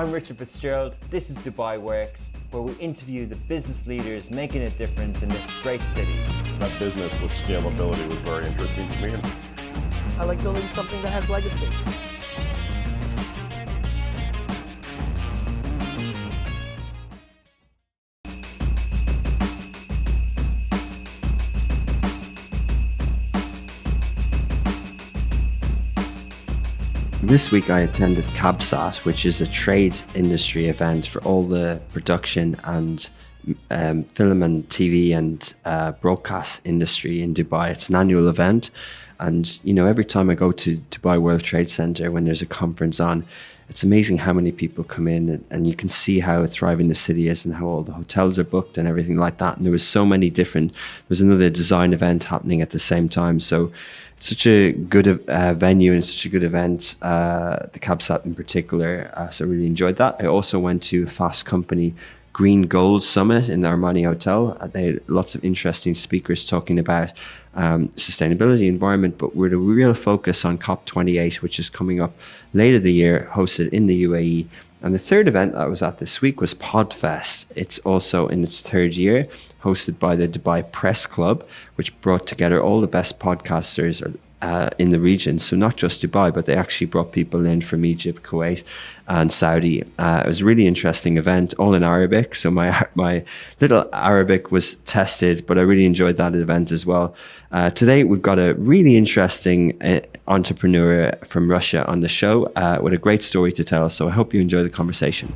I'm Richard Fitzgerald. This is Dubai Works, where we interview the business leaders making a difference in this great city. That business with scalability was very interesting to me. I like building something that has legacy. This week I attended CABSAT, which is a trade industry event for all the production and film and TV and broadcast industry in Dubai. It's an annual event. And, you know, every time I go to Dubai World Trade Center when there's a conference on, it's amazing how many people come in and you can see how thriving the city is and how all the hotels are booked and everything like that. And there was so many different, there was another design event happening at the same time. So it's such a good venue and such a good event, the CABSAT in particular. So I really enjoyed that. I also went to Fast Company Green Gold Summit in the Armani Hotel. They had lots of interesting speakers talking about sustainability, environment, but with a real focus on COP28, which is coming up later the year, hosted in the UAE. And the third event that I was at this week was Podfest. It's also in its third year, hosted by the Dubai Press Club, which brought together all the best podcasters in the region. So not just Dubai, but they actually brought people in from Egypt, Kuwait, and Saudi. It was a really interesting event, all in Arabic. So my little Arabic was tested, but I really enjoyed that event as well. Today, we've got a really interesting entrepreneur from Russia on the show with a great story to tell. So I hope you enjoy the conversation.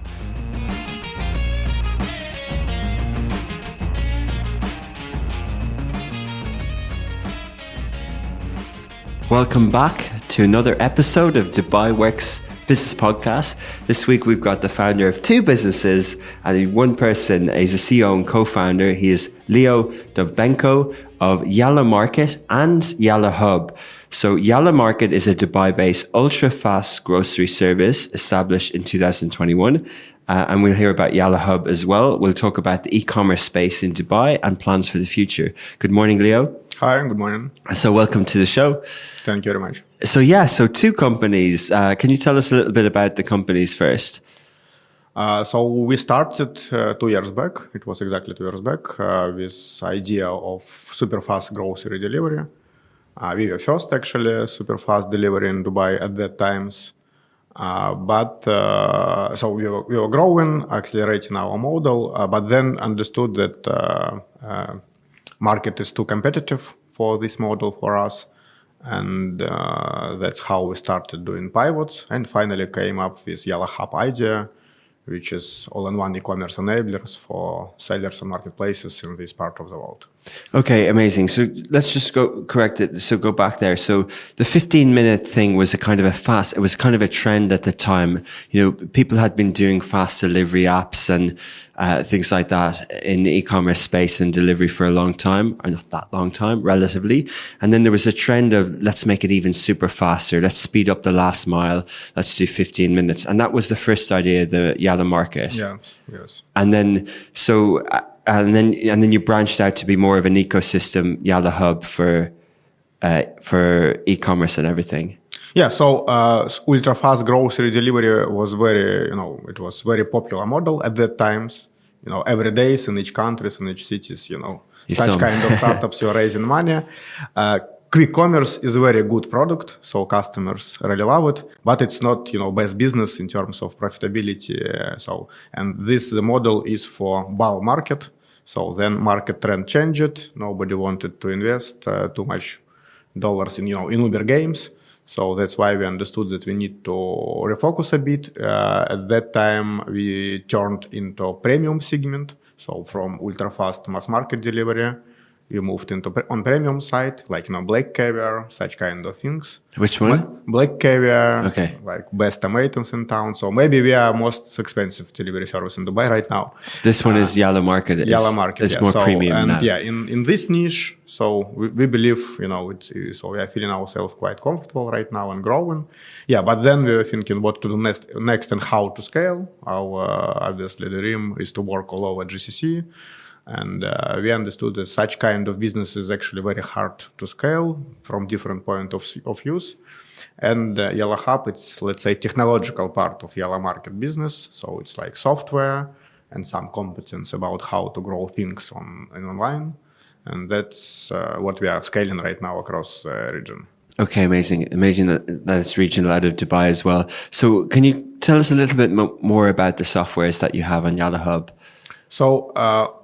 Welcome back to another episode of Dubai Works Business Podcast. This week we've got the founder of two businesses and one person is a CEO and co-founder. He is Leo Dovbenko of YallaMarket and YallaHub. So YallaMarket is a Dubai-based ultra-fast grocery service established in 2021. And we'll hear about YallaHub as well. We'll talk about the e-commerce space in Dubai and plans for the future. Good morning, Leo. Hi, good morning. So welcome to the show. Thank you very much. So two companies. Can you tell us a little bit about the companies first? So we started 2 years back. It was exactly 2 years back with idea of super fast grocery delivery. We were first actually super fast delivery in Dubai at that times. So we were growing, accelerating our model, but then understood that market is too competitive for this model for us. And that's how we started doing pivots and finally came up with YallaHub idea, which is all-in-one e-commerce enablers for sellers and marketplaces in this part of the world. Okay, amazing. So let's just go back there. So the 15-minute thing was it was kind of a trend at the time. You know, people had been doing fast delivery apps and things like that in the e-commerce space and delivery for a long time, or not that long time, relatively. And then there was a trend of let's make it even super faster. Let's speed up the last mile. Let's do 15 minutes. And that was the first idea, the YallaMarket. Yes. And then and then you branched out to be more of an ecosystem, YallaHub for e-commerce and everything. Yeah, so ultra fast grocery delivery was it was very popular model at that times. Every day in each countries, in each cities, such kind of startups were raising money. Quick commerce is a very good product, so customers really love it, but it's not, best business in terms of profitability. And the model is for bulk market. So then market trend changed. Nobody wanted to invest too much dollars in Uber games. So that's why we understood that we need to refocus a bit. At that time, we turned into premium segment. So from ultra fast mass market delivery, we moved into on premium side, like black caviar, such kind of things. Which one? Black caviar, okay. Like best tomatoes in town. So maybe we are most expensive delivery service in Dubai right now. This one is YallaMarket. YallaMarket, it's more premium and now. Yeah, in this niche, so we believe, so we are feeling ourselves quite comfortable right now and growing. Yeah, but then we were thinking what to do next and how to scale. Our obviously the dream is to work all over GCC. And we understood that such kind of business is actually very hard to scale from different point of use. And YallaHub, it's, let's say, technological part of YallaMarket business. So it's like software and some competence about how to grow things online. And that's what we are scaling right now across the region. Okay, amazing. Amazing that it's regional out of Dubai as well. So can you tell us a little bit more about the softwares that you have on YallaHub? So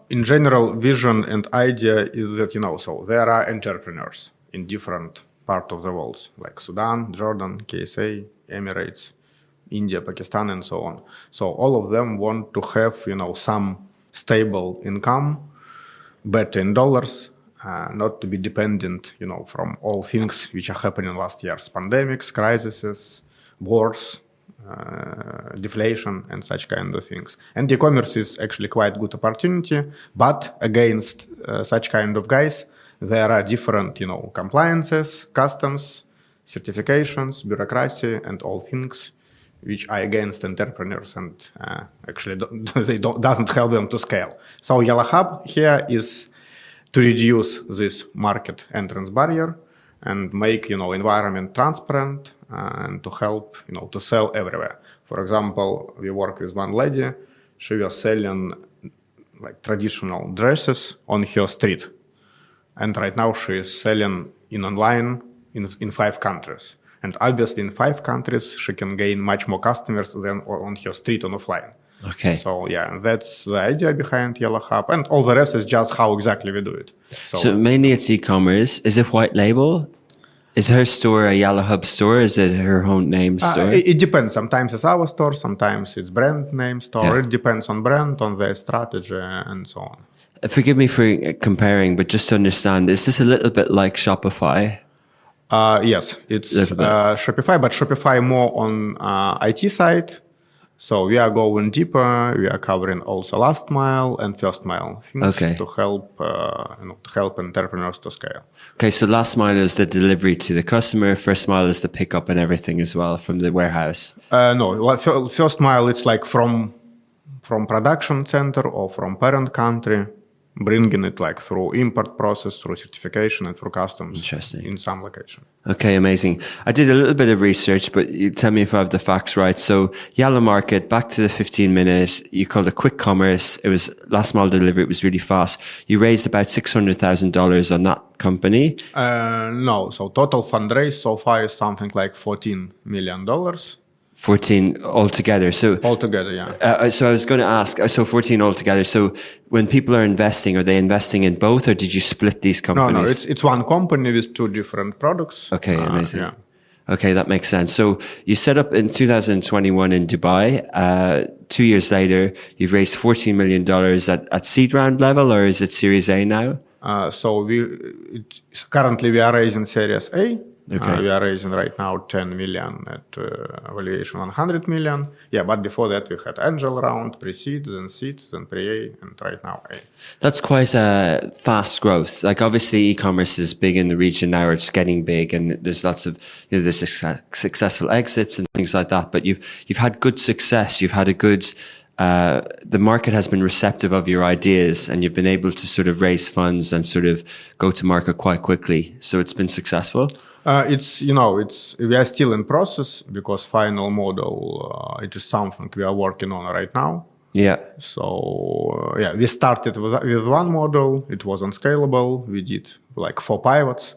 in general, vision and idea is that, so there are entrepreneurs in different parts of the world, like Sudan, Jordan, KSA, Emirates, India, Pakistan, and so on. So all of them want to have, some stable income, better in dollars, not to be dependent, from all things which are happening last years, pandemics, crises, wars, deflation, and such kind of things. And e-commerce is actually quite good opportunity, but against such kind of guys, there are different, compliances, customs, certifications, bureaucracy, and all things which are against entrepreneurs and actually doesn't help them to scale. So YallaHub here is to reduce this market entrance barrier and make, environment transparent and to help, to sell everywhere. For example, we work with one lady. She was selling like traditional dresses on her street. And right now she is selling online in 5 countries. And obviously in 5 countries, she can gain much more customers than on her street on offline. Okay. So yeah, that's the idea behind YallaHub. And all the rest is just how exactly we do it. So mainly it's e-commerce. Is it white label? Is her store a YallaHub store? Is it her own name store? It depends. Sometimes it's our store. Sometimes it's brand name store. Yeah. It depends on brand, on their strategy, and so on. Forgive me for comparing, but just to understand, is this a little bit like Shopify? Yes, it's Shopify, but Shopify more on IT side. So we are going deeper. We are covering also last mile and first mile things to help entrepreneurs to scale. Okay, so last mile is the delivery to the customer. First mile is the pickup and everything as well from the warehouse. No, first mile it's like from production center or from parent country, bringing it like through import process, through certification, and through customs. Interesting. In some location. Okay, amazing. I did a little bit of research, but you tell me if I have the facts right. So YallaMarket, back to the 15-minute, you called it quick commerce. It was last mile delivery. It was really fast. You raised about $600,000 on that company. No, so total fundraise so far is something like $14 million. 14 altogether. So altogether, yeah. So I was going to ask, so 14 altogether. So when people are investing, are they investing in both, or did you split these companies? No, it's one company with 2 different products. Okay, amazing. Yeah. Okay, that makes sense. So you set up in 2021 in Dubai. 2 years later, you've raised $14 million at seed round level, or is it Series A now? So currently we are raising Series A. Okay. We are raising right now 10 million at valuation 100 million. Yeah, but before that we had angel round, pre-seed, then seed, then pre-A, and right now A. That's quite a fast growth. Like obviously e-commerce is big in the region now, or it's getting big, and there's lots of there's successful exits and things like that. But you've had good success. You've had a good. The market has been receptive of your ideas, and you've been able to sort of raise funds and sort of go to market quite quickly. So it's been successful. We are still in process because final model, it is something we are working on right now. Yeah. So, we started with one model. It was unscalable. We did like 4 pivots.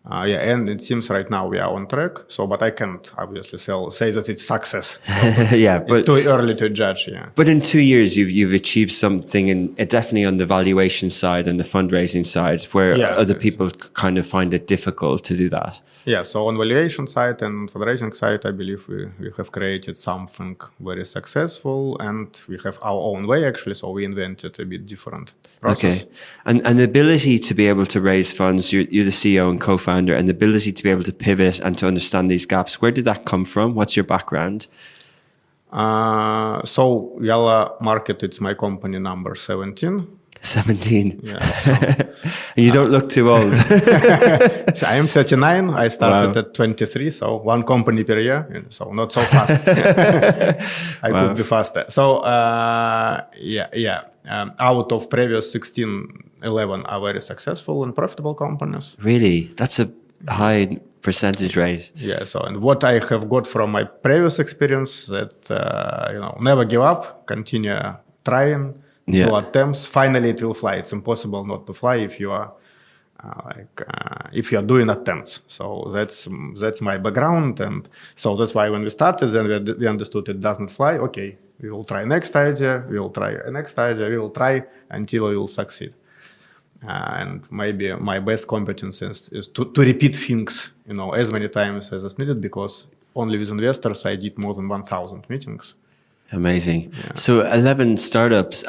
And it seems right now we are on track. So, but I can't obviously say that it's success. So but it's too early to judge. Yeah. But in 2 years, you've achieved something, and definitely on the valuation side and the fundraising side, where other people kind of find it difficult to do that. Yeah. So on valuation side and fundraising side, I believe we have created something very successful, and we have our own way actually. So we invented a bit different process. Okay. And the ability to be able to raise funds, you're the CEO and co-founder, and the ability to be able to pivot and to understand these gaps, where did that come from? What's your background? So YallaMarket, it's my company number 17. 17. Yeah, so, And you don't look too old. so I am 39. I started at 23, so one company per year. So not so fast. I could be faster. So out of previous 16, 11 are very successful and profitable companies. Really? That's a high percentage rate. Yeah. So, and what I have got from my previous experience that never give up, continue trying, do attempts. Finally, it will fly. It's impossible not to fly if you are if you are doing attempts. So that's my background, and so that's why when we started, then we understood it doesn't fly. Okay, we will try next idea. We will try next idea. We will try until we will succeed. And maybe my best competence is to repeat things, as many times as is needed, because only with investors I did more than 1,000 meetings. Amazing. Yeah. So 17 startups,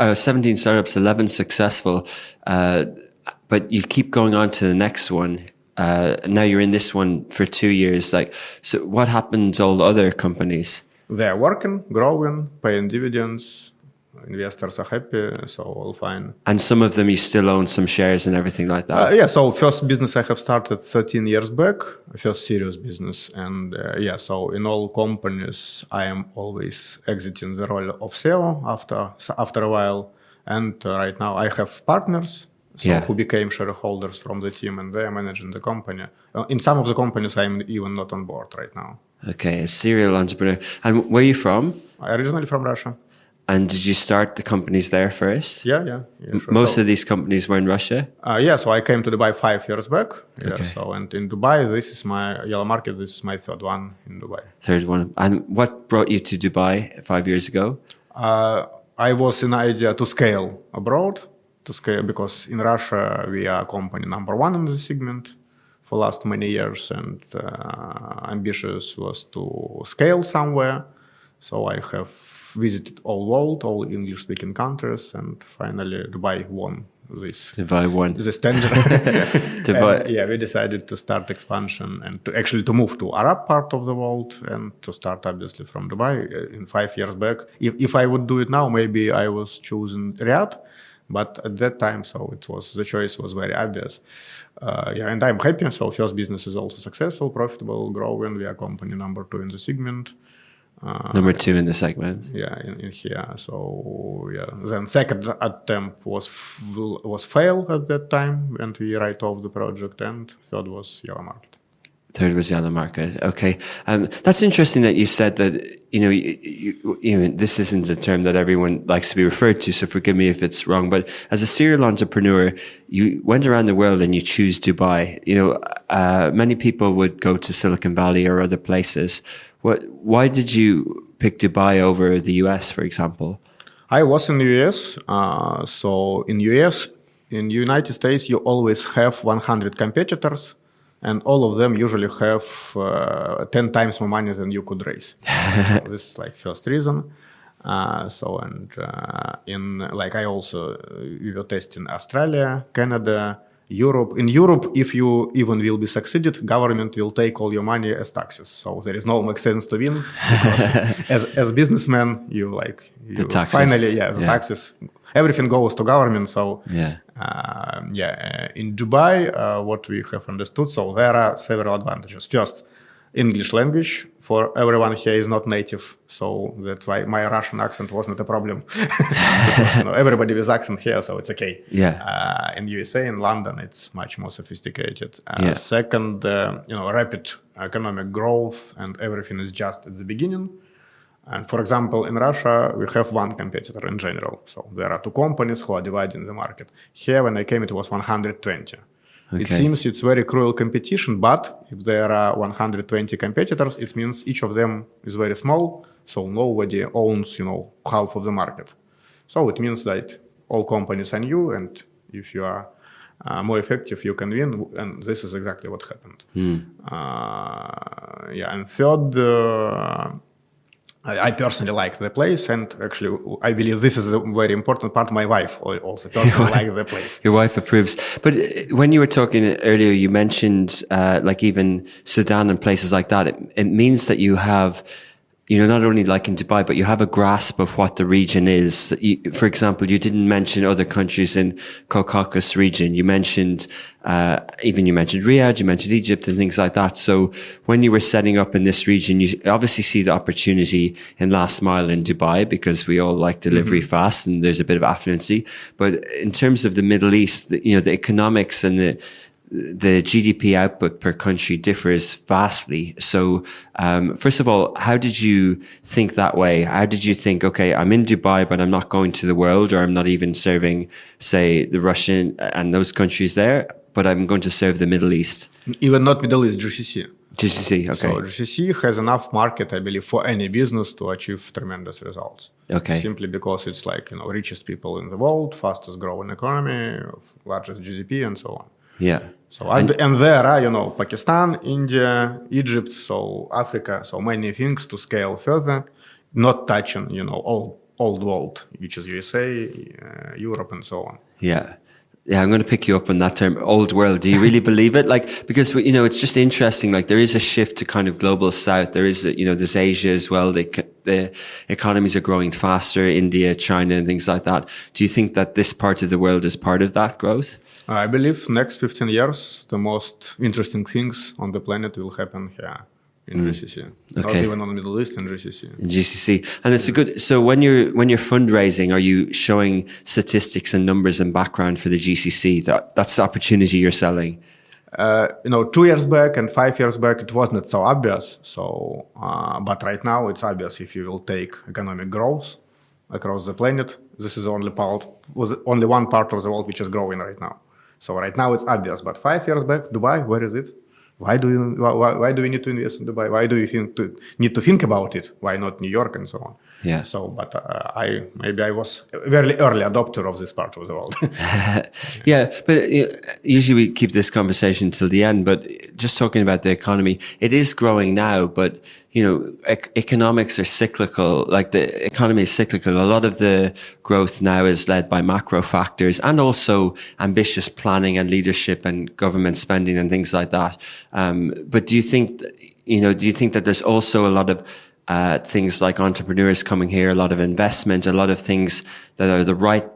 11 successful, but you keep going on to the next one. Now you're in this one for 2 years. So what happened to all the other companies? They are working, growing, paying dividends. Investors are happy, so all fine. And some of them you still own some shares and everything like that? So first business I have started 13 years back, first serious business. And so in all companies I am always exiting the role of CEO after a while. And right now I have partners who became shareholders from the team, and they are managing the company. In some of the companies I'm even not on board right now. Okay, a serial entrepreneur. And where are you from? Originally from Russia. And did you start the companies there first? Yeah, sure. Most of these companies were in Russia? So I came to Dubai 5 years back. Okay. And in Dubai, this is my YallaMarket. This is my third one in Dubai. Third one. And what brought you to Dubai 5 years ago? I was in idea to scale abroad, because in Russia we are company number one in the segment for last many years, and ambitious was to scale somewhere. So I have visited all world, all English-speaking countries, and finally Dubai won this. Dubai won. This tender. Dubai. We decided to start expansion and to move to Arab part of the world, and to start obviously from Dubai in 5 years back. If I would do it now, maybe I was choosing Riyadh, but at that time, the choice was very obvious. And I'm happy. So first business is also successful, profitable, growing. We are company number 2 in the segment. Number 2 in the segment. In here. So then second attempt was fail at that time, and we write off the project. And third was YallaMarket. Third was YallaMarket. Okay, that's interesting that you said that. This isn't a term that everyone likes to be referred to, so forgive me if it's wrong. But as a serial entrepreneur, you went around the world and you choose Dubai. Many people would go to Silicon Valley or other places. Why did you pick Dubai over the US, for example? I was in the US. So in the United States, you always have 100 competitors, and all of them usually have 10 times more money than you could raise. So this is first reason. We were testing Australia, Canada, Europe. In Europe, if you even will be succeeded, government will take all your money as taxes. So there is no make sense to win, because as businessman, the taxes. Finally, taxes. Everything goes to government. So in Dubai, what we have understood, so there are several advantages. First, English language for everyone here is not native, so that's why my Russian accent wasn't a problem. Because, everybody with accent here, so it's okay. In USA, in London, it's much more sophisticated. Second, rapid economic growth, and everything is just at the beginning. And for example, in Russia, we have one competitor in general. So there are 2 companies who are dividing the market. Here, when I came, it was 120. Okay. It seems it's very cruel competition, but if there are 120 competitors, it means each of them is very small, so nobody owns, half of the market. So it means that all companies are new, and if you are more effective, you can win, and this is exactly what happened. And third, I personally like the place, and actually, I believe this is a very important part. My wife also personally likes the place. Your wife approves. But when you were talking earlier, you mentioned even Sudan and places like that. It means that you not only like in Dubai, but you have a grasp of what the region is. For example, you didn't mention other countries in Caucasus region. You mentioned Riyadh, you mentioned Egypt and things like that. So when you were setting up in this region, you obviously see the opportunity in last mile in Dubai because we all like delivery fast and there's a bit of affluency. But in terms of the Middle East, the economics and the GDP output per country differs vastly. So, first of all, how did you think that way? How did you think, okay, I'm in Dubai, but I'm not going to the world, or I'm not even serving, say, the Russian and those countries there, but I'm going to serve the Middle East? Even not Middle East, GCC. GCC, okay. So GCC has enough market, I believe, for any business to achieve tremendous results. Okay. Simply because it's like, richest people in the world, fastest growing economy, largest GDP, and so on. Yeah. So and there are, Pakistan, India, Egypt, so Africa, so many things to scale further, not touching, old world, which is USA, Europe, and so on. Yeah. Yeah, I'm going to pick you up on that term, old world. Do you really believe it? Because, it's just interesting. There is a shift to kind of global south. There is, there's Asia as well. The economies are growing faster, India, China, and things like that. Do you think that this part of the world is part of that growth? I believe next 15 years, the most interesting things on the planet will happen here in GCC. Okay. Not even on the Middle East, in GCC. In GCC. And it's a good, so when you're fundraising, are you showing statistics and numbers and background for the GCC? That's the opportunity you're selling. 2 years back and 5 years back, it was not so obvious. So, but right now it's obvious if you will take economic growth across the planet. This is only one part of the world which is growing right now. So right now it's obvious, but 5 years back, Dubai, where is it? Why do we need to invest in Dubai? Why do you need to think about it? Why not New York and so on? Yeah. So, but I was a very early adopter of this part of the world. Yeah, but usually we keep this conversation till the end. But just talking about the economy, it is growing now, but economics are cyclical. Like the economy is cyclical. A lot of the growth now is led by macro factors and also ambitious planning and leadership and government spending and things like that. But do you think that there's also a lot of things like entrepreneurs coming here, a lot of investment, a lot of things that are the right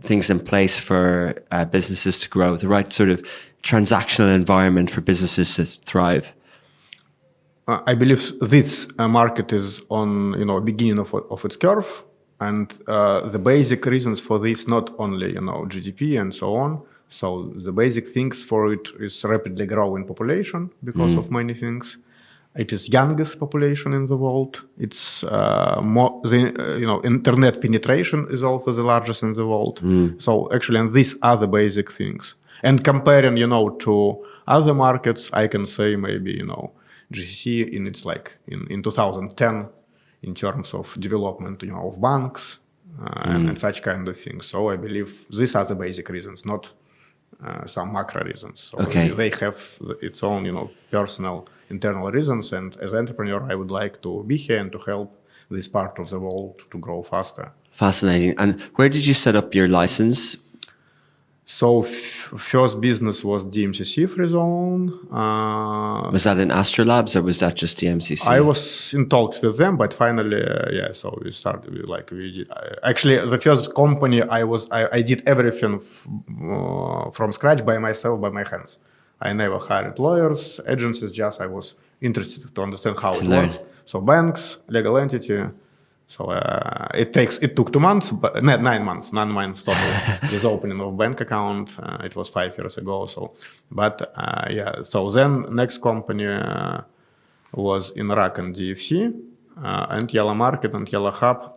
things in place for businesses to grow, the right sort of transactional environment for businesses to thrive? I believe this market is on beginning of its curve, and the basic reasons for this not only GDP and so on. So the basic things for it is rapidly growing population because of many things. It is youngest population in the world. It's internet penetration is also the largest in the world. So actually, and these are the basic things. And comparing, to other markets, I can say maybe, GCC in its in 2010 in terms of development, of banks and such kind of things. So I believe these are the basic reasons, not some macro reasons. So okay. They have its own, personal internal reasons. And as an entrepreneur, I would like to be here and to help this part of the world to grow faster. Fascinating. And where did you set up your license? So first business was DMCC Free Zone. Was that in Astrolabs or was that just DMCC? I was in talks with them, but finally, so we started actually the first company I did everything from scratch by myself, by my hands. I never hired lawyers, agencies, just I was interested to understand how it works. So banks, legal entity. So it took 2 months, but 9 months total with opening of bank account. It was 5 years ago. So, but so then next company was in Iraq and DFC and YallaMarket and YallaHub.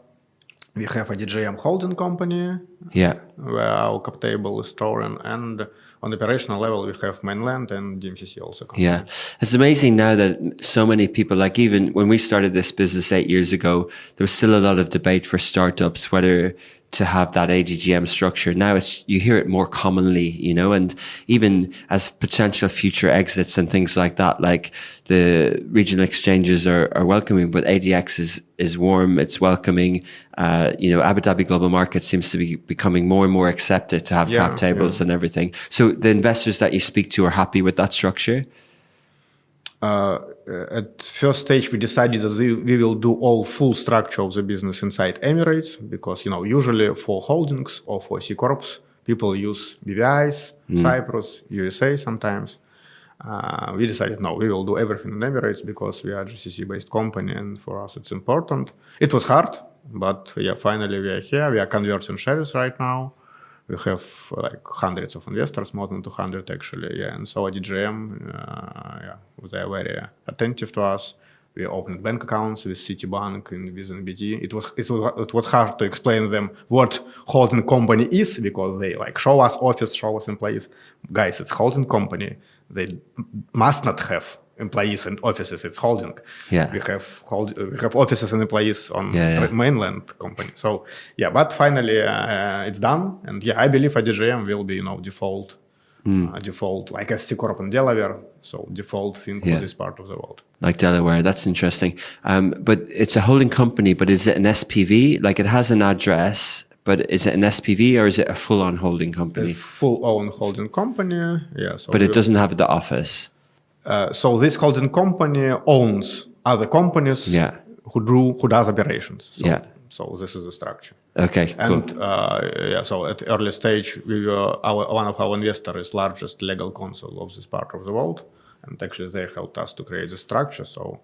We have a DJM holding company. Yeah. Where our cap table is stored and on the operational level, we have mainland and DMCC also. Yeah. It's amazing now that so many people, like even when we started this business 8 years ago, there was still a lot of debate for startups, whether to have that ADGM structure. Now you hear it more commonly, and even as potential future exits and things like that, like the regional exchanges are welcoming, but ADX is warm, it's welcoming. Abu Dhabi Global Market seems to be becoming more and more accepted to have cap tables and everything. So the investors that you speak to are happy with that structure? at first stage we decided that we will do all full structure of the business inside Emirates because usually for holdings or for C corps people use BVIs, Cyprus, USA sometimes. We decided no, we will do everything in Emirates because we are a GCC based company and for us it's important. It was hard, but finally we are here. We are converting shares right now. We have like hundreds of investors, more than 200 actually. And so at DGM, they are very attentive to us. We opened bank accounts with Citibank and with NBD. It was hard to explain them what holding company is because they show us office, show us employees. Guys, it's holding company. They must not have employees and offices. It's holding. Yeah. We have offices and employees on mainland company. So but finally it's done. And I believe at DGM will be default like a C corp in Delaware. So default thing for this part of the world. Like Delaware, that's interesting. But it's a holding company. But is it an SPV? Like it has an address. But is it an SPV or is it a full-on holding company? A full-on holding company. So but it doesn't have the office. So this holding company owns other companies who does operations. So this is the structure. Okay, cool. And so at early stage, one of our investors is largest legal counsel of this part of the world, and actually they helped us to create the structure. So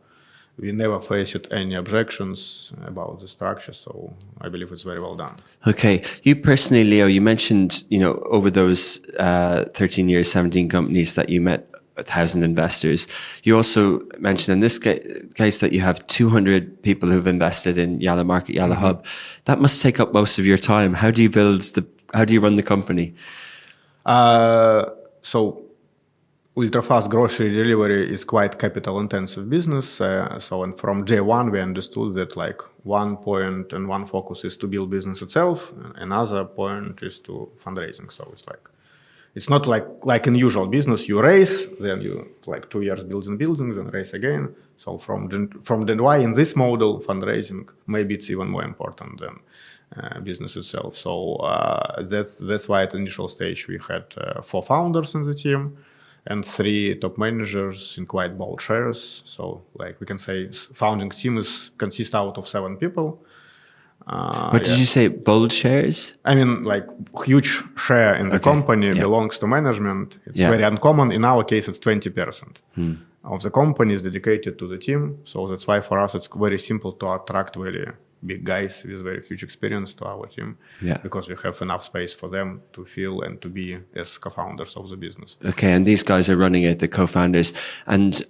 we never faced any objections about the structure. So I believe it's very well done. Okay, you personally, Leo, you mentioned over those 13 years, 17 companies that you met 1,000 investors. You also mentioned in this case that you have 200 people who've invested in YallaMarket, YallaHub. That must take up most of your time. How do you run the company? So ultra-fast grocery delivery is quite capital-intensive business. And from J1, we understood that one point and one focus is to build business itself. Another point is to fundraising. So it's not like in usual business, you raise, then you 2 years building buildings and raise again. So from then why in this model, fundraising, maybe it's even more important than business itself. So that's why at the initial stage we had 4 founders in the team and 3 top managers in quite bold shares. So we can say founding team consists out of 7 people. What did you say? Bold shares? I mean, huge share in the company belongs to management. It's very uncommon. In our case, it's 20% of the company is dedicated to the team. So that's why for us, it's very simple to attract very big guys with very huge experience to our team because we have enough space for them to feel and to be as co-founders of the business. Okay, and these guys are running it, the co-founders. And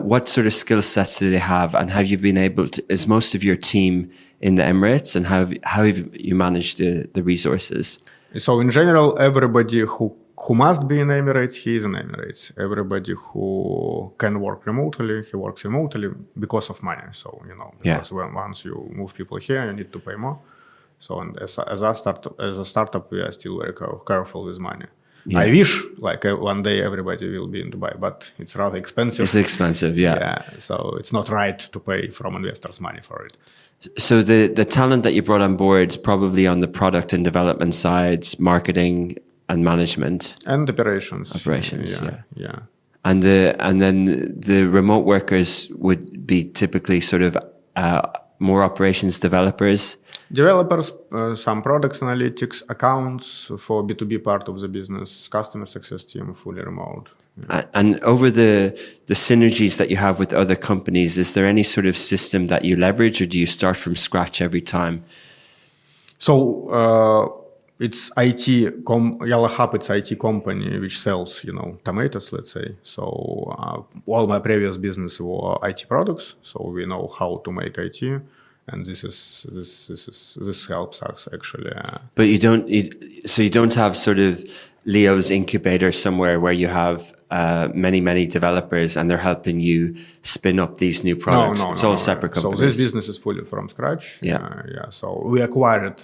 what sort of skill sets do they have? And have you been able to, is most of your team in the Emirates, and how have you managed the resources? So in general, everybody who must be in Emirates, he is in Emirates. Everybody who can work remotely, he works remotely because of money. So, because once you move people here, you need to pay more. So and as a startup, we are still very careful with money. Yeah. I wish one day everybody will be in Dubai, but it's rather expensive. It's expensive, so it's not right to pay from investors' money for it. So the talent that you brought on board is probably on the product and development sides, marketing and management. And operations. Yeah. And then the remote workers would be typically sort of more operations developers. Developers, some products analytics, accounts for B2B part of the business, customer success team, fully remote. Yeah. And over the synergies that you have with other companies, is there any sort of system that you leverage, or do you start from scratch every time? So it's IT, YallaHub, it's IT company which sells, tomatoes, let's say. So all my previous business were IT products, so we know how to make IT. And this helps us actually. But you don't have sort of Leo's incubator somewhere where you have many developers and they're helping you spin up these new products. No, it's all separate companies. So this business is fully from scratch. So we acquired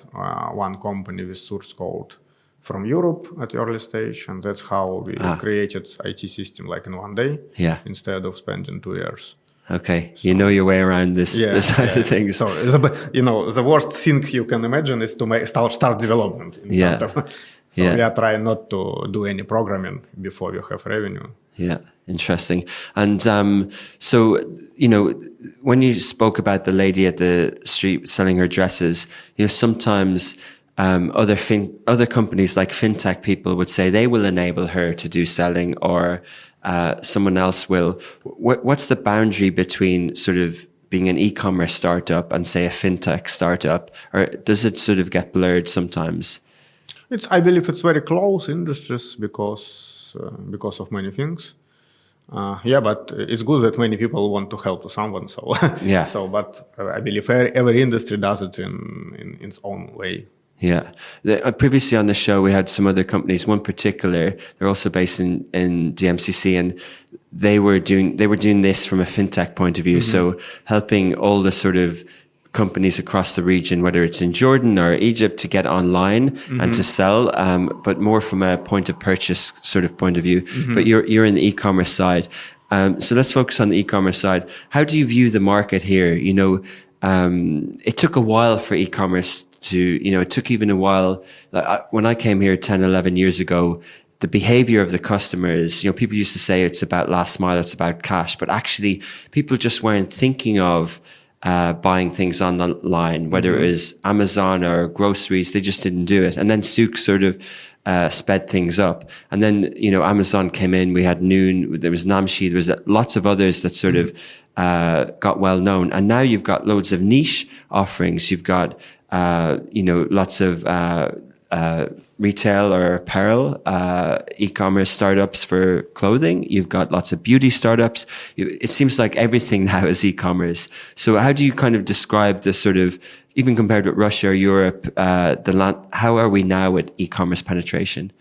one company with source code from Europe at early stage, and that's how we created IT system in one day instead of spending 2 years. Okay, so, you know your way around this side of things. So, the worst thing you can imagine is to start development. We are trying not to do any programming before we have revenue. Yeah, interesting. And so, when you spoke about the lady at the street selling her dresses, sometimes other companies like fintech people would say they will enable her to do selling, or someone else will. What's the boundary between sort of being an e-commerce startup and say a fintech startup, or does it sort of get blurred sometimes? I believe it's very close industries because of many things. But it's good that many people want to help to someone. So yeah. But I believe every industry does it in its own way. Yeah. Previously on the show, we had some other companies. One particular, they're also based in DMCC, and they were doing this from a fintech point of view. Mm-hmm. So helping all the sort of companies across the region, whether it's in Jordan or Egypt, to get online mm-hmm. and to sell, but more from a point of purchase sort of point of view. Mm-hmm. But you're in the e-commerce side. So let's focus on the e-commerce side. How do you view the market here? It took a while for e-commerce it took even a while. When I came here 10, 11 years ago, the behavior of the customers, people used to say it's about last mile, it's about cash, but actually people just weren't thinking of buying things online, whether it was Amazon or groceries. They just didn't do it. And then Souk sort of sped things up. And then, Amazon came in, we had Noon, there was Namshi, there was lots of others that sort of got well known. And now you've got loads of niche offerings. You've got, lots of retail or apparel, e-commerce startups for clothing. You've got lots of beauty startups. It seems like everything now is e-commerce. So how do you kind of describe the sort of, even compared with Russia or Europe, how are we now with e-commerce penetration?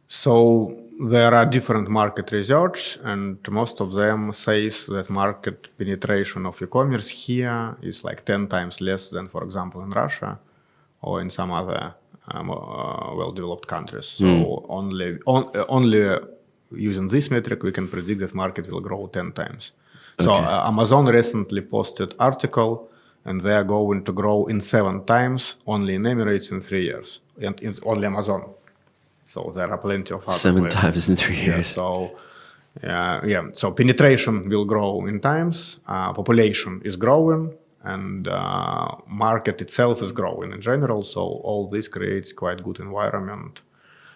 So there are different market research, and most of them says that market penetration of e-commerce here is like 10 times less than, for example, in Russia or in some other well-developed countries. So only using this metric, we can predict that market will grow 10 times. Okay. So Amazon recently posted article, and they are going to grow in 7 times only in Emirates in 3 years, and it's only Amazon. So there are plenty of other 7 players. times in 3 years. So penetration will grow in times. Population is growing, and market itself is growing in general. So all this creates quite good environment.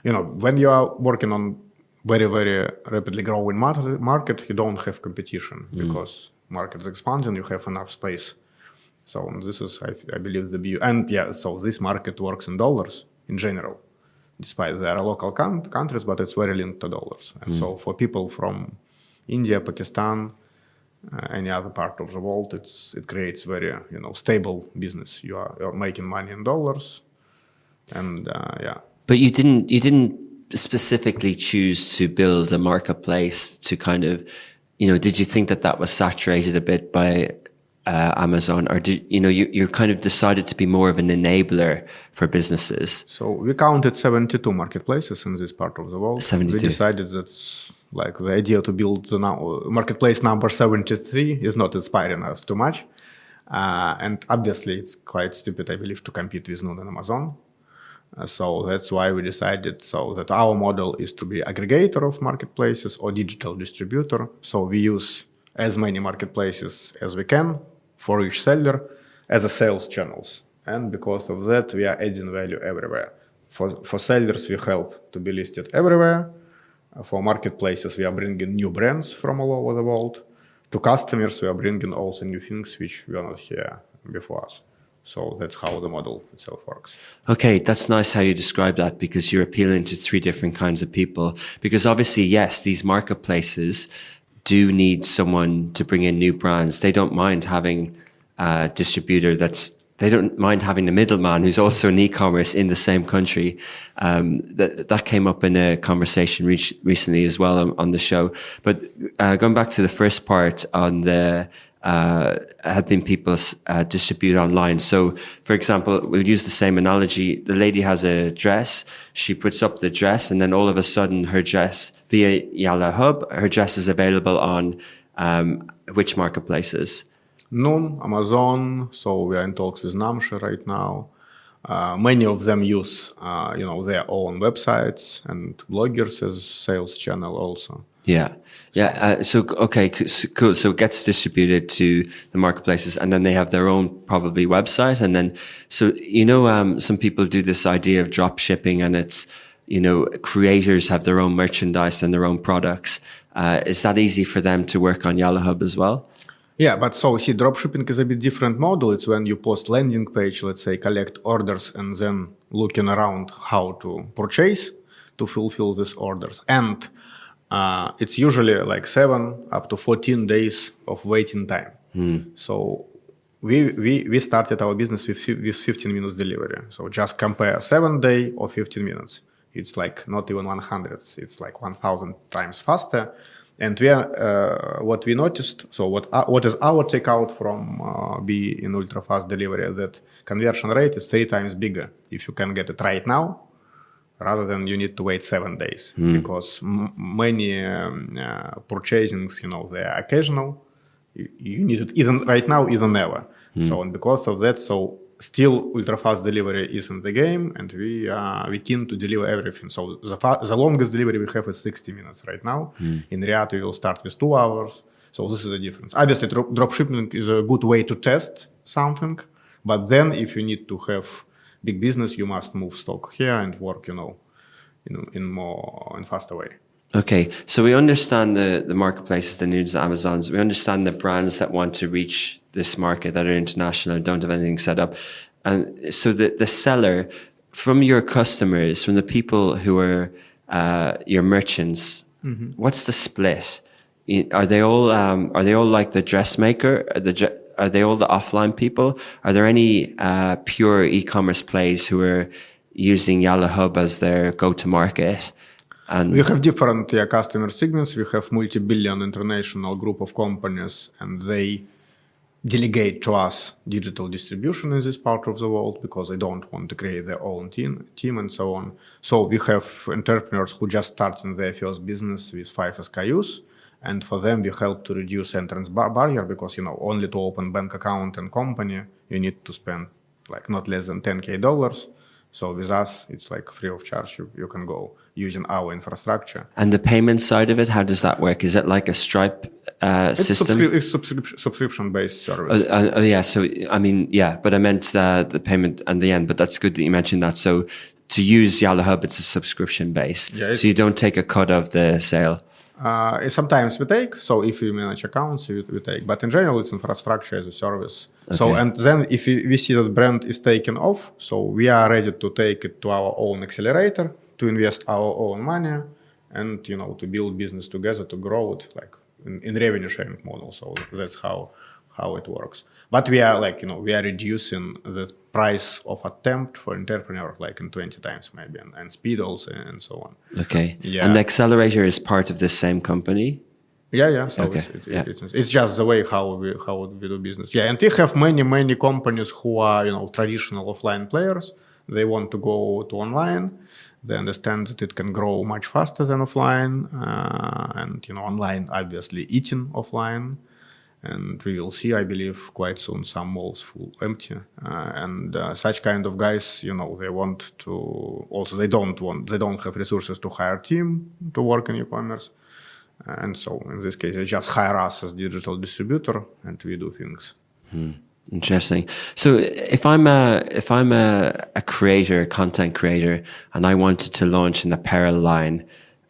When you are working on very, very rapidly growing market, you don't have competition because market is expanding. You have enough space. So this is, I believe, the view. And so this market works in dollars in general. Despite there are local countries, but it's very linked to dollars. And so for people from India, Pakistan, any other part of the world, it creates very stable business. You're making money in dollars, and But you didn't specifically choose to build a marketplace to kind of, did you think that was saturated a bit by Amazon, or did you kind of decided to be more of an enabler for businesses? So we counted 72 marketplaces in this part of the world. 72. We decided that the idea to build the marketplace number 73 is not inspiring us too much, and obviously it's quite stupid, I believe, to compete with Noon and Amazon. So that's why we decided that our model is to be aggregator of marketplaces or digital distributor. So we use as many marketplaces as we can for each seller as a sales channels. And because of that, we are adding value everywhere. For sellers, we help to be listed everywhere. For marketplaces, we are bringing new brands from all over the world. To customers, we are bringing also new things which were not here before us. So that's how the model itself works. Okay, that's nice how you describe that, because you're appealing to 3 different kinds of people. Because obviously, yes, these marketplaces do need someone to bring in new brands. They don't mind having a distributor they don't mind having the middleman who's also in e-commerce in the same country. That came up in a conversation recently as well on the show. But going back to the first part on the helping people distribute online. So, for example, we'll use the same analogy. The lady has a dress. She puts up the dress, and then all of a sudden her dress, via YallaHub, her dress is available on which marketplaces? Noon, Amazon. So we are in talks with Namshi right now. Many of them use, their own websites and bloggers as sales channel also. Yeah. Yeah. Cool. So it gets distributed to the marketplaces, and then they have their own probably website. And then, some people do this idea of drop shipping, and it's, creators have their own merchandise and their own products. Is that easy for them to work on YallaHub as well? Yeah, but see, dropshipping is a bit different model. It's when you post landing page, let's say, collect orders, and then looking around how to purchase to fulfill these orders. And it's usually like 7 up to 14 days of waiting time. So we started our business with 15 minutes delivery. So just compare 7 day or 15 minutes. It's like not even 100. It's like 1,000 times faster. And what we noticed, so what is our takeout from be in ultra fast delivery, that conversion rate is 3 times bigger if you can get it right now, rather than you need to wait 7 days, because many purchasings, they are occasional. You need it either right now, either never. So, and because of that, so still ultra fast delivery is in the game, and we keen to deliver everything. So the longest delivery we have is 60 minutes right now. In Riyadh, we will start with 2 hours. So this is the difference. Obviously, dropshipping is a good way to test something, but then if you need to have big business, you must move stock here and work, in faster way. Okay, so we understand the marketplaces, the Noods, the Amazons. We understand the brands that want to reach this market that are international and don't have anything set up. And so the seller, from your customers, from the people who are your merchants, what's the split? Are they all like the dressmaker? Are they all the offline people? Are there any pure e-commerce plays who are using YallaHub as their go-to-market? And we have different customer segments. We have multi-billion international group of companies, and they delegate to us digital distribution in this part of the world because they don't want to create their own team and so on. So we have entrepreneurs who just starting their first business with 5 SKUs, and for them we help to reduce entrance barrier because only to open bank account and company you need to spend like not less than $10,000. So with us, it's like free of charge. You can go using our infrastructure. And the payment side of it, how does that work? Is it like a Stripe system? It's subscription-based service. Yeah. So, but I meant the payment and the end, but that's good that you mentioned that. So to use YallaHub, it's a subscription base. Yeah, so you don't take a cut of the sale. Sometimes we take, so if we manage accounts, we take. But in general, it's infrastructure as a service. Okay. So, and then if we see that brand is taken off, so we are ready to take it to our own accelerator, to invest our own money, and, to build business together, to grow it, like in revenue sharing model. So that's how it works. But we are we are reducing the price of attempt for entrepreneur like in 20 times maybe, and speed also and so on. Okay. Yeah. And the accelerator is part of the same company? Yeah. So okay. It's just the way how we do business. Yeah, and we have many companies who are traditional offline players. They want to go to online. They understand that it can grow much faster than offline, and online obviously eating offline. And we will see, I believe, quite soon some malls full empty. And such kind of guys, they want to also they don't have resources to hire team to work in e-commerce. And so in this case, they just hire us as digital distributor, and we do things. Interesting. So if I'm a creator, a content creator, and I wanted to launch an apparel line,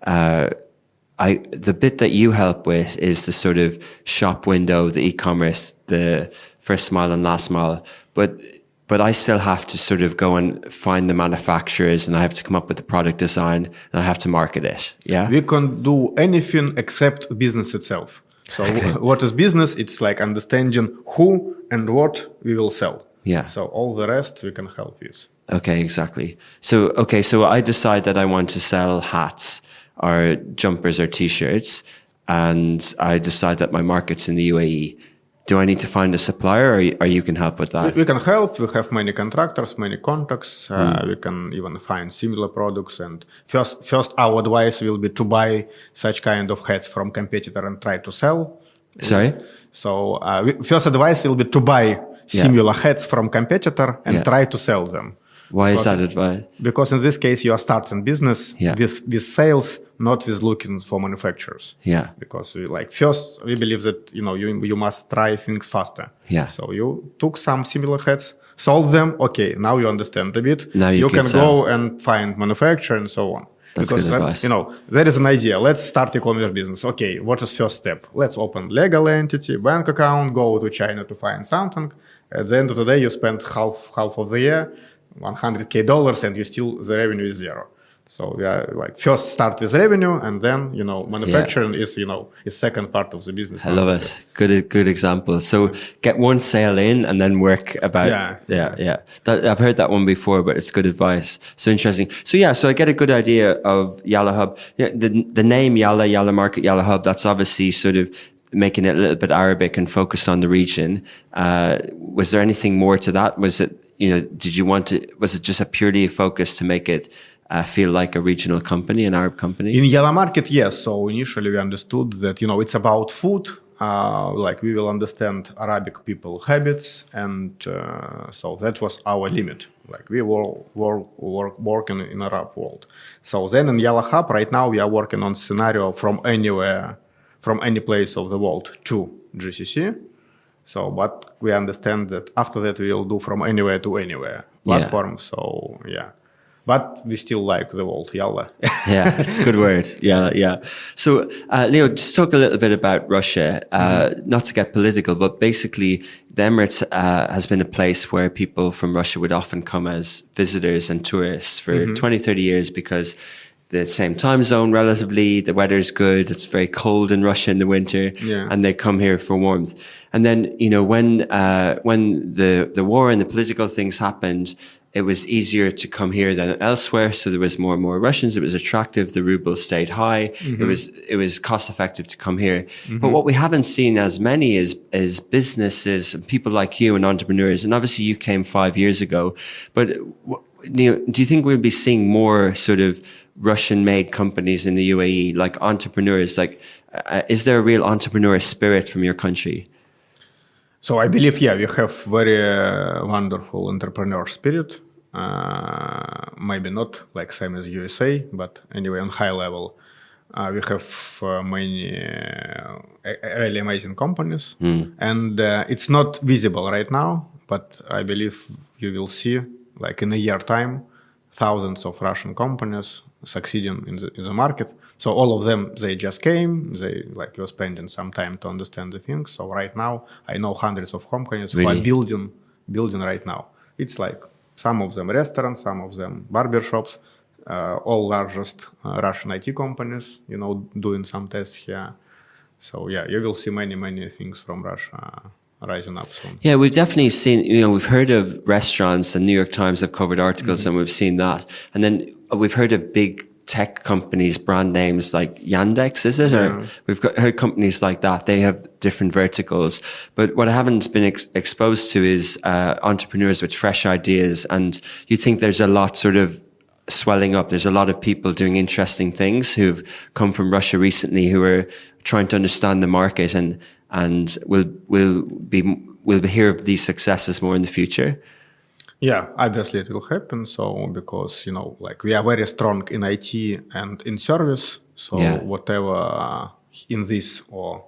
the bit that you help with is the sort of shop window, the e-commerce, the first mile and last mile. But I still have to sort of go and find the manufacturers, and I have to come up with the product design, and I have to market it. Yeah. We can do anything except business itself. So what is business? It's like understanding who and what we will sell. Yeah. So all the rest we can help with. Okay, exactly. So I decide that I want to sell hats or jumpers or t-shirts, and I decide that my market's in the UAE. Do I need to find a supplier, or you can help with that? We can help. We have many contractors, many contacts. We can even find similar products. And first, our advice will be to buy such kind of hats from competitor and try to sell. Sorry? So first advice will be to buy similar hats from competitor and try to sell them. Why is that advice? Because in this case, you are starting business with sales, not with looking for manufacturers. Yeah. Because first we believe that you must try things faster. Yeah. So you took some similar heads, solve them. Okay, now you understand a bit. Now you can go and find manufacturer and so on. That's good advice. There is an idea. Let's start e-commerce business. Okay, what is first step? Let's open legal entity, bank account, go to China to find something. At the end of the day, you spend half of the year, $100K, and the revenue is zero. So first start with revenue, and then manufacturing is second part of the business. I love it. Good example. So get one sale in, and then work about. Yeah. I've heard that one before, but it's good advice. So interesting. So I get a good idea of YallaHub. Yeah, the name YallaMarket, YallaHub. That's obviously sort of making it a little bit Arabic and focused on the region. Was there anything more to that? Was it was it just a purely focus to make it feel like a regional company, an Arab company? In YallaMarket, yes. So initially we understood that, it's about food. We will understand Arabic people habits. And so that was our limit. We were working in Arab world. So then in YallaHub, right now we are working on scenario from anywhere, from any place of the world to GCC. So, but we understand that after that we will do from anywhere to anywhere platform. So, but we still like the word Yalla. Yeah, it's a good word. Yeah. So, Leo, just talk a little bit about Russia. Not to get political, but basically the Emirates has been a place where people from Russia would often come as visitors and tourists for 20, 30 years because the same time zone relatively, the weather's good, it's very cold in Russia in the winter, and they come here for warmth. And then, when the war and the political things happened, it was easier to come here than elsewhere. So there was more and more Russians. It was attractive. The ruble stayed high. It was cost effective to come here. But what we haven't seen as many is businesses, people like you and entrepreneurs. And obviously you came 5 years ago, but do you think we'll be seeing more sort of Russian-made companies in the UAE, like entrepreneurs? Is there a real entrepreneur spirit from your country? So I believe, we have very wonderful entrepreneur spirit. Maybe not same as USA, but anyway, on high level, we have many really amazing companies, and it's not visible right now. But I believe you will see, in a year time, thousands of Russian companies succeeding in the market. So all of them, they just came, they were spending some time to understand the things. So right now, I know hundreds of companies who are building right now. It's some of them restaurants, some of them barbershops, all largest Russian IT companies, doing some tests here. So you will see many things from Russia rising up soon. Yeah, we've definitely seen, we've heard of restaurants, and New York Times have covered articles and we've seen that. And then we've heard of big tech companies, brand names like Yandex, is it? Or we've heard companies like that. They have different verticals. But what I haven't been exposed to is entrepreneurs with fresh ideas. And you think there's a lot sort of swelling up. There's a lot of people doing interesting things who've come from Russia recently who are trying to understand the market and we'll hear of these successes more in the future. Yeah, obviously it will happen. So because we are very strong in IT and in service. So whatever in this or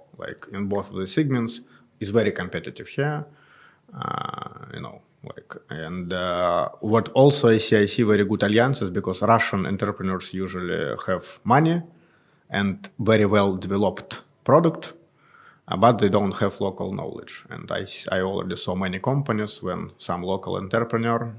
in both of the segments is very competitive here. And what also I see very good alliances because Russian entrepreneurs usually have money and very well developed product. But they don't have local knowledge. And I already saw many companies when some local entrepreneur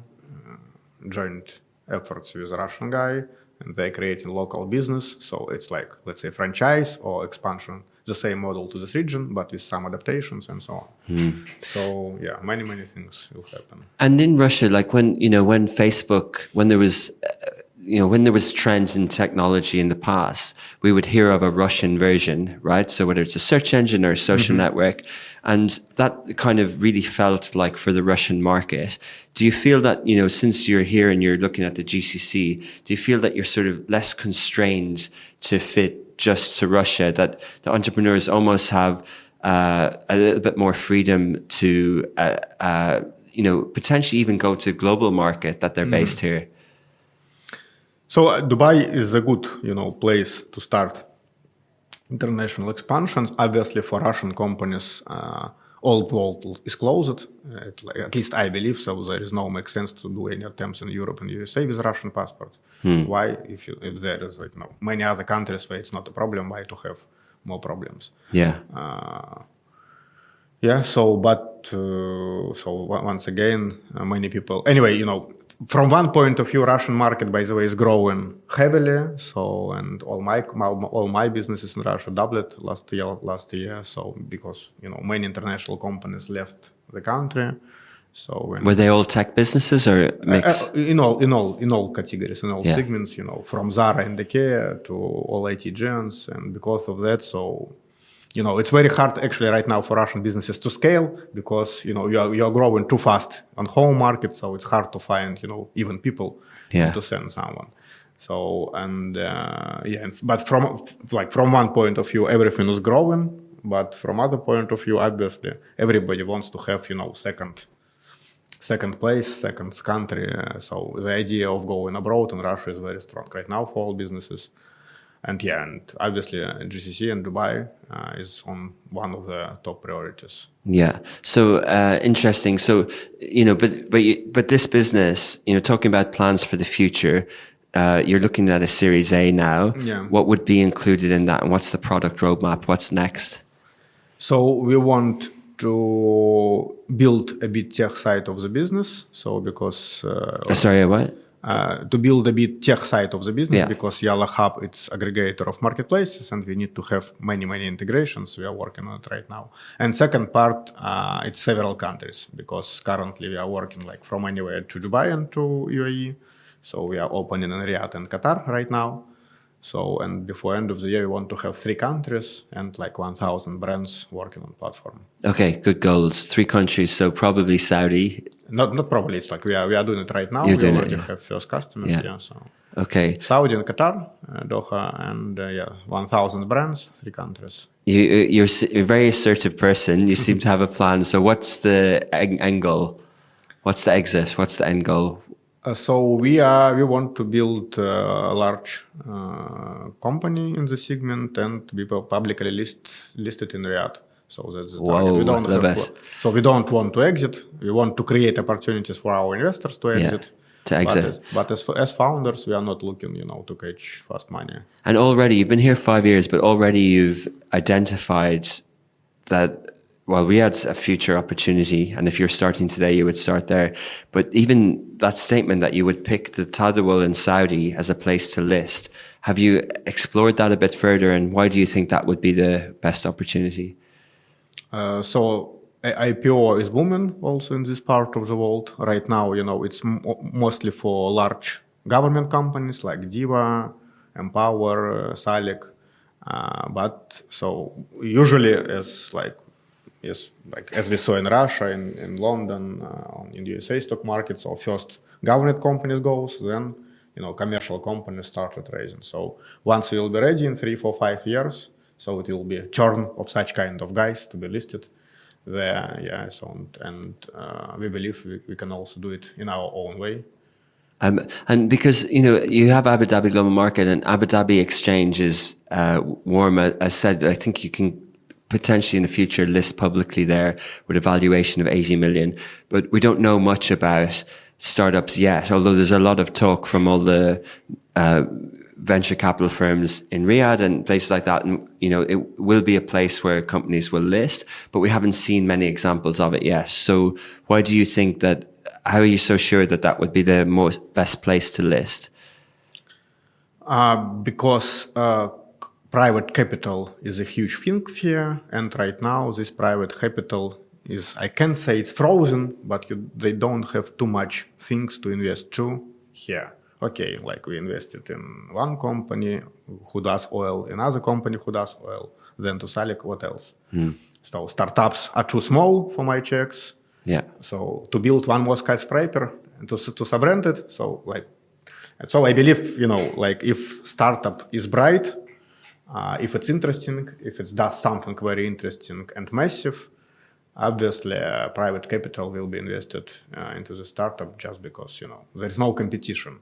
joined efforts with a Russian guy and they're creating local business. So it's let's say franchise or expansion, the same model to this region, but with some adaptations and so on. So many things will happen. And in Russia, when Facebook, when there was trends in technology in the past, we would hear of a Russian version, right? So whether it's a search engine or a social network, and that kind of really felt like for the Russian market. Do you feel that, since you're here and you're looking at the GCC, do you feel that you're sort of less constrained to fit just to Russia, that the entrepreneurs almost have a little bit more freedom to, potentially even go to global market that they're based here? So Dubai is a good, place to start international expansions. Obviously, for Russian companies, old world is closed. At least I believe so. There is no make sense to do any attempts in Europe and USA with Russian passport. Why, if there is many other countries where it's not a problem, why to have more problems? Yeah. Once again, many people. Anyway, from one point of view, Russian market, by the way, is growing heavily. So, and all my businesses in Russia doubled last year. So, because many international companies left the country. So, were they all tech businesses or mix? In all categories, in all segments. From Zara and IKEA to all IT giants, and because of that, so. It's very hard actually right now for Russian businesses to scale because, you are growing too fast on home market. So it's hard to find, even people to send someone. So, but from one point of view, everything is growing. But from other point of view, obviously, everybody wants to have, second place, second country. So the idea of going abroad in Russia is very strong right now for all businesses. And obviously GCC and Dubai is on one of the top priorities. Yeah. So interesting. So but this business, talking about plans for the future, you're looking at a Series A now. Yeah. What would be included in that, and what's the product roadmap? What's next? So we want to build a bit tech side of the business. So because sorry, what? To build a bit tech side of the business because YallaHub, it's aggregator of marketplaces and we need to have many integrations. We are working on it right now. And second part, it's several countries because currently we are working from anywhere to Dubai and to UAE. So we are opening in Riyadh and Qatar right now. So, and before end of the year, we want to have 3 countries and 1,000 brands working on platform. Okay, good goals. 3 countries, so probably Saudi. Not probably. It's we are doing it right now. You're we doing already it, have first customers. So okay. Saudi and Qatar, Doha, and 1,000 brands, 3 countries. You're a very assertive person. You seem to have a plan. So what's the end goal? What's the exit? What's the end goal? So we want to build a large company in the segment and be publicly listed in Riyadh. So that's the target. We don't want to exit. We want to create opportunities for our investors to exit. To exit. But as founders, we are not looking, to catch fast money. And already you've been here 5 years, but already you've identified that. Well, we had a future opportunity, and if you're starting today, you would start there. But even that statement that you would pick the Tadawul in Saudi as a place to list, have you explored that a bit further, and why do you think that would be the best opportunity? So IPO is booming also in this part of the world. Right now, it's mostly for large government companies like Diva, Empower, Salik. But so usually as we saw in Russia, in London, in the USA stock market, so first government companies goes, then commercial companies started raising. So once we will be ready in 3, 4, 5 years, so it will be a turn of such kind of guys to be listed there. We believe we can also do it in our own way. And because you have Abu Dhabi Global Market and Abu Dhabi Exchange is warm. As said, I think you can potentially in the future list publicly there with a valuation of 80 million. But we don't know much about startups yet, although there's a lot of talk from all the venture capital firms in Riyadh and places like that. And, it will be a place where companies will list, but we haven't seen many examples of it yet. So why do you think that, how are you so sure that that would be the best place to list? Because private capital is a huge thing here, and right now this private capital is, I can't say it's frozen, but they don't have too much things to invest to here. Okay, we invested in one company who does oil, another company who does oil, then to Salik, what else? So startups are too small for my checks. Yeah. So to build one more skyscraper and to sub-brand it, so I believe, if startup is bright, if it's interesting, if it does something very interesting and massive, obviously private capital will be invested into the startup just because, there is no competition.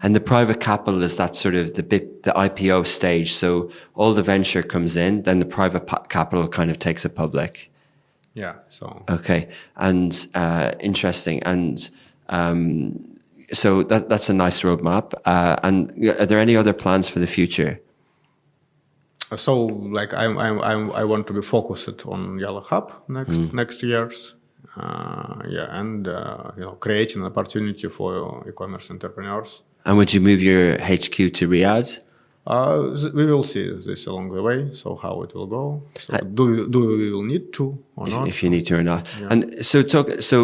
And the private capital is that sort of the IPO stage. So all the venture comes in, then the private capital kind of takes it public. Yeah. So okay, and interesting, and so that's a nice roadmap. And are there any other plans for the future? So like I want to be focused on YallaHub next years. And creating an opportunity for e-commerce entrepreneurs. And would you move your HQ to Riyadh? We will see this along the way. So how it will go? So do we will need to or not? If you need to or not. Yeah. And so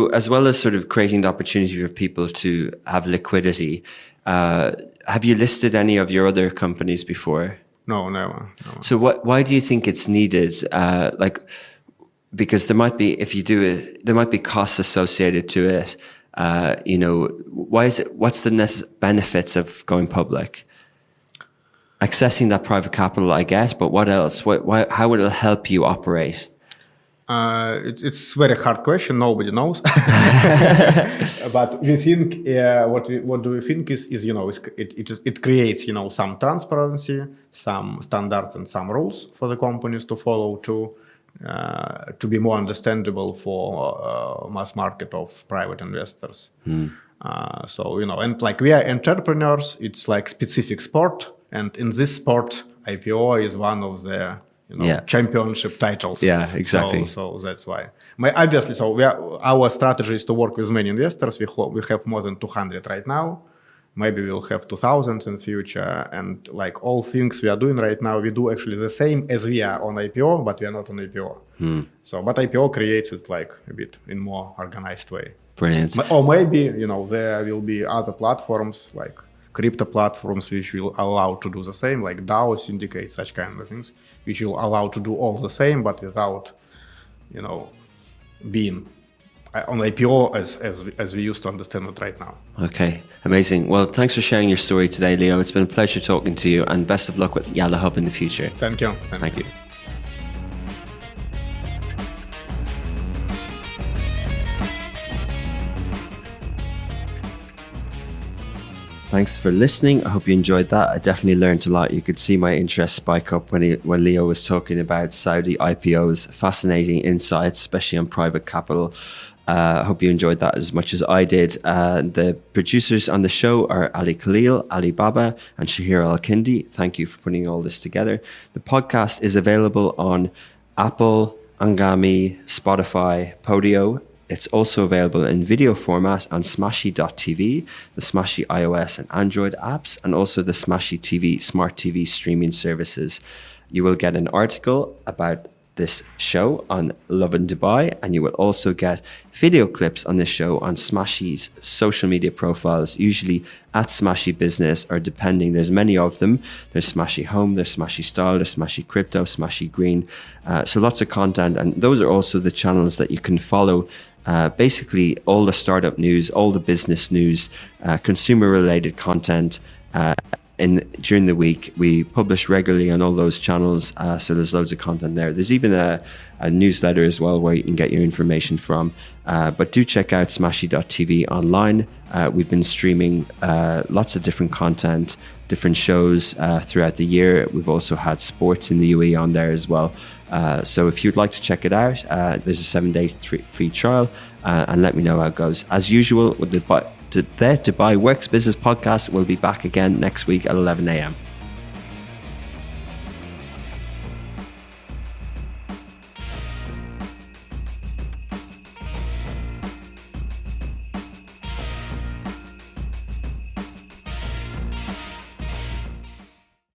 as well as sort of creating the opportunity for people to have liquidity, have you listed any of your other companies before? No, never. So why do you think it's needed? Because there might be, if you do it, there might be costs associated to it. Why is it? What's the benefits of going public? Accessing that private capital, I guess, but what else? How will it help you operate? It's a very hard question. Nobody knows. But we think what do we think is it creates some transparency, some standards, and some rules for the companies to follow to be more understandable for mass market of private investors. So and like we are entrepreneurs, it's like specific sport, and in this sport, IPO is one of the championship titles. Yeah, exactly. So that's why. Obviously, our strategy is to work with many investors. We have more than 200 right now. Maybe we'll have 2,000 in future. And like all things we are doing right now, we do actually the same as we are on IPO, but we are not on IPO. But IPO creates it like a bit in more organized way. Brilliant. Or maybe, there will be other platforms like crypto platforms which will allow to do the same, like DAO, syndicate, such kind of things, which will allow to do all the same, but without, being on IPO as we used to understand it right now. Okay, amazing. Well, thanks for sharing your story today, Leo. It's been a pleasure talking to you, and best of luck with YallaHub in the future. Thank you. Thank you. Thanks for listening. I hope you enjoyed that. I definitely learned a lot. You could see my interest spike up when Leo was talking about Saudi IPOs. Fascinating insights, especially on private capital. I hope you enjoyed that as much as I did. The producers on the show are Ali Khalil, Ali Baba, and Shahir Al-Kindi. Thank you for putting all this together. The podcast is available on Apple, Angami, Spotify, Podio. It's also available in video format on Smashy.tv, the Smashy iOS and Android apps, and also the Smashy TV smart TV streaming services. You will get an article about this show on Love in Dubai, and you will also get video clips on this show on Smashy's social media profiles, usually at Smashy Business, or depending, there's many of them. There's Smashy Home, there's Smashy Style, there's Smashy Crypto, Smashy Green. So lots of content, and those are also the channels that you can follow. Basically all the startup news, all the business news, consumer related content during the week. We publish regularly on all those channels, so there's loads of content there. There's even a newsletter as well where you can get your information from. But do check out smashy.tv online. We've been streaming lots of different content, different shows throughout the year. We've also had sports in the UAE on there as well. So if you'd like to check it out, there's a 7-day free trial, and let me know how it goes. As usual, with the Dubai Works Business Podcast will be back again next week at 11 a.m.